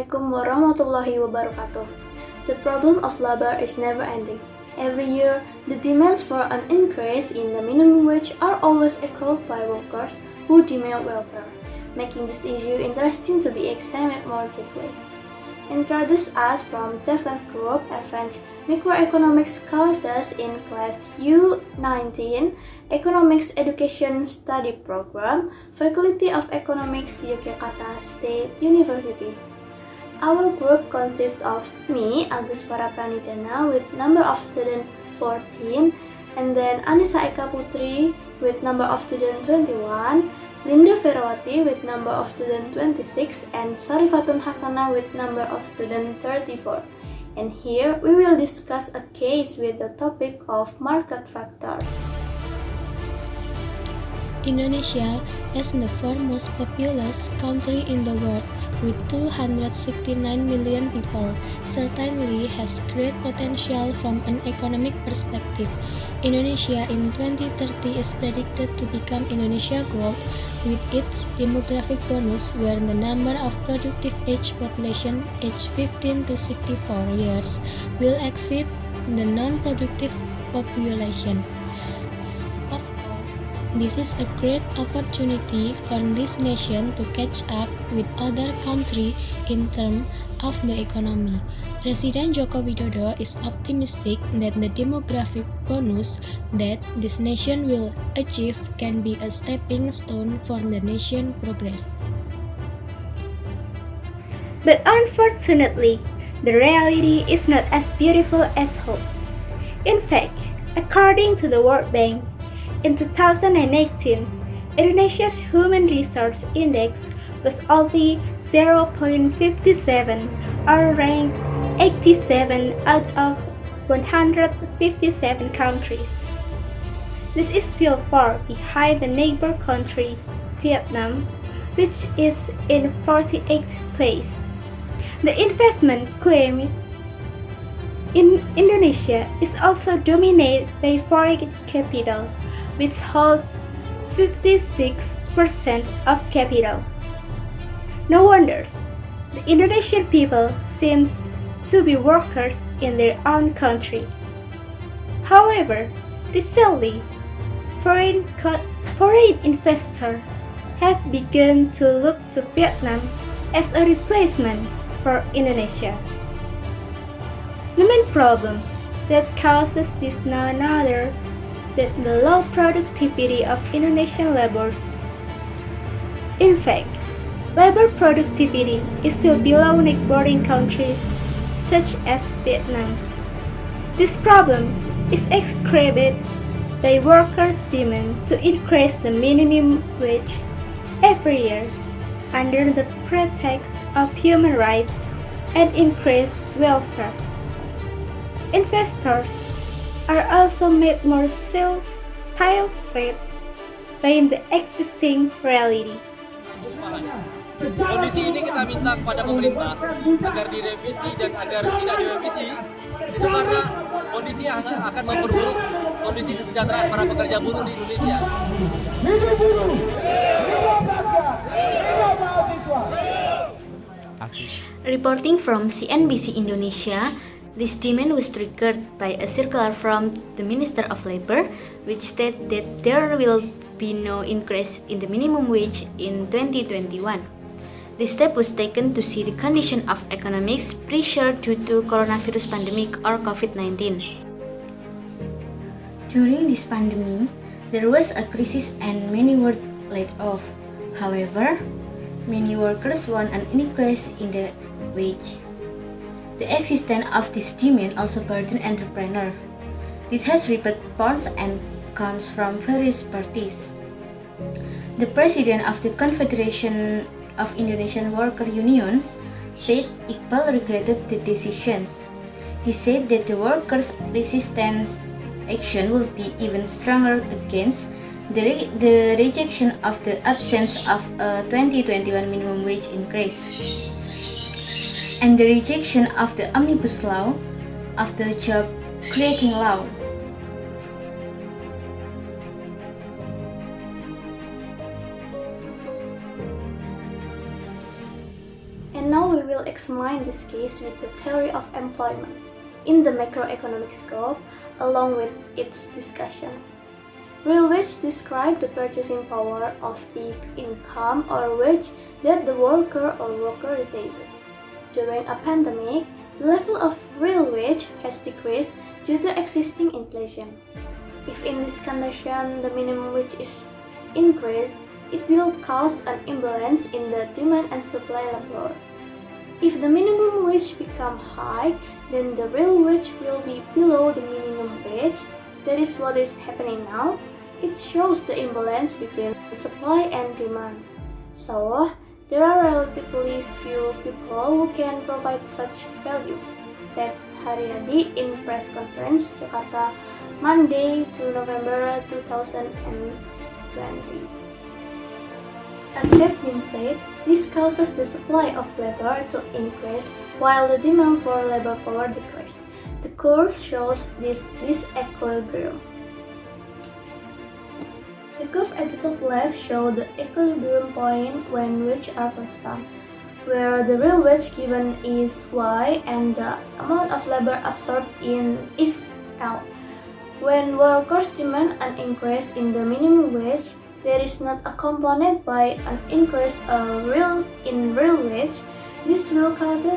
Assalamualaikum warahmatullahi wabarakatuh. The problem of labor is never ending. Every year, the demands for an increase in the minimum wage are always echoed by workers who demand welfare, making this issue interesting to be examined more deeply. Introduce us from 7th Group Advanced Microeconomics courses in Class U19 Economics Education Study Program, Faculty of Economics, Yogyakarta State University. Our group consists of me, Aglis Vara Pranidhana, with number of students 14, and then Anisa Eka Putri with number of students 21, Verawati with number of students 26, and Sarifatun Khasanah with number of students 34. And here we will discuss a case with the topic of market factors. Indonesia is the fourth most populous country in the world with 269 million people, certainly has great potential from an economic perspective. Indonesia in 2030 is predicted to become Indonesia Gold with its demographic bonus where the number of productive age population aged 15 to 64 years will exceed the non-productive population. This is a great opportunity for this nation to catch up with other countries in terms of the economy. President Joko Widodo is optimistic that the demographic bonus that this nation will achieve can be a stepping stone for the nation's progress. But unfortunately, the reality is not as beautiful as hope. In fact, according to the World Bank, in 2018, Indonesia's Human Resource Index was only 0.57 or ranked 87 out of 157 countries. This is still far behind the neighbor country, Vietnam, which is in 48th place. The investment climate in Indonesia is also dominated by foreign capital, which holds 56% of capital. No wonders, the Indonesian people seems to be workers in their own country. However, recently, foreign investors have begun to look to Vietnam as a replacement for Indonesia. The main problem that causes this none other than the low productivity of Indonesian laborers. In fact, labor productivity is still below neighboring countries such as Vietnam. This problem is exacerbated by workers' demand to increase the minimum wage every year under the pretext of human rights and increased welfare. Investors are also made more stifled by the existing reality. Kondisi ini kita minta kepada pemerintah agar direvisi dan agar tidak direvisi itu karena kondisi akan memperburuk kondisi kesejahteraan para pekerja buruh di Indonesia. Reporting from CNBC Indonesia, this demand was triggered by a circular from the Minister of Labor, which stated that there will be no increase in the minimum wage in 2021. This step was taken to see the condition of economics pressure due to coronavirus pandemic or COVID-19. During this pandemic, there was a crisis and many were laid off. However, many workers want an increase in the wage. The existence of this demand also burdened entrepreneurs. This has repeated pros and cons from various parties. The president of the Confederation of Indonesian Worker Unions said Iqbal regretted the decisions. He said that the workers' resistance action will be even stronger against the rejection of the absence of a 2021 minimum wage increase and the rejection of the Omnibus Law of the job creating law. And now we will examine this case with the theory of employment in the macroeconomic scope, along with its discussion. Real wage describes the purchasing power of the income or wage that the worker or worker receives. During a pandemic, the level of real wage has decreased due to existing inflation. If in this condition the minimum wage is increased, it will cause an imbalance in the demand and supply labor. If the minimum wage becomes high, then the real wage will be below the minimum wage. That is what is happening now. It shows the imbalance between supply and demand. So, there are relatively few people who can provide such value, said Haryadi in press conference Jakarta, Monday, 2 November 2020. As has been said, this causes the supply of labor to increase while the demand for labor power decreases. The curve shows this disequilibrium. The curve at the top left shows the equilibrium point when wages are constant, where the real wage given is Y and the amount of labor absorbed is L. When workers demand an increase in the minimum wage, there is not accompanied by an increase in real wage. This will cause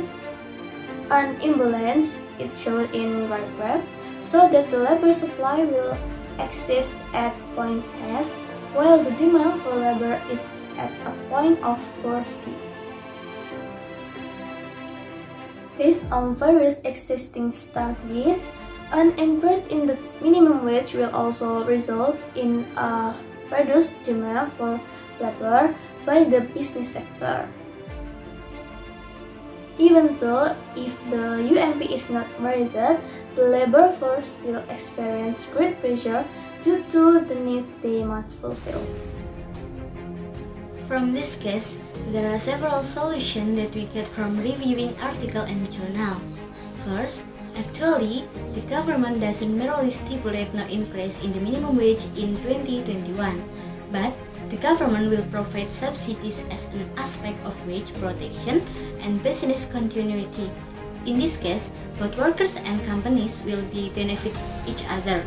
an imbalance, it shown in right graph, so that the labor supply will exist at point S, while the demand for labor is at a point of scarcity. Based on various existing studies, an increase in the minimum wage will also result in a reduced demand for labor by the business sector. Even so, if the UMP is not raised, the labor force will experience great pressure due to the needs they must fulfill. From this case, there are several solutions that we get from reviewing article and journal. First, actually, the government doesn't merely stipulate no increase in the minimum wage in 2021, but the government will provide subsidies as an aspect of wage protection and business continuity. In this case, both workers and companies will benefit each other.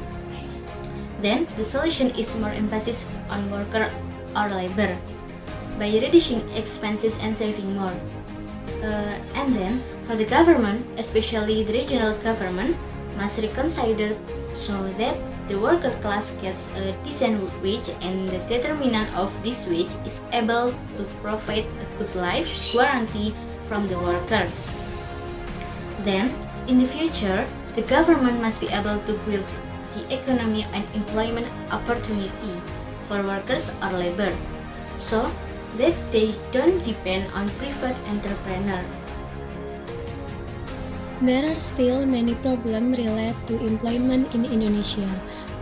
Then, the solution is more emphasis on worker or labor by reducing expenses and saving more. And then, for the government, especially the regional government, must reconsider so that the worker class gets a decent wage and the determinant of this wage is able to provide a good life guarantee from the workers. Then, in the future, the government must be able to build the economy and employment opportunity for workers or laborers, so that they don't depend on private entrepreneurs. There are still many problems related to employment in Indonesia,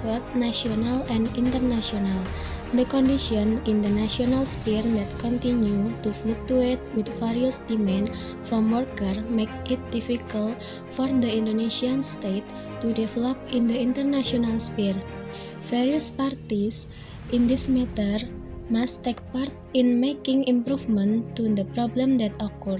both national and international. The conditions in the national sphere that continue to fluctuate with various demands from workers make it difficult for the Indonesian state to develop in the international sphere. Various parties in this matter must take part in making improvement to the problem that occur.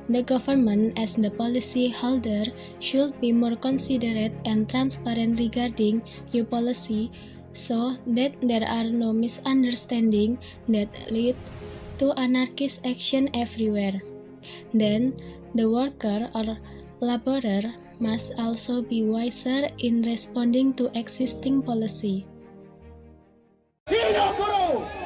The government as the policy holder should be more considerate and transparent regarding new policy so that there are no misunderstandings that lead to anarchist action everywhere. Then, the worker or laborer must also be wiser in responding to existing policy. Hidup buruh!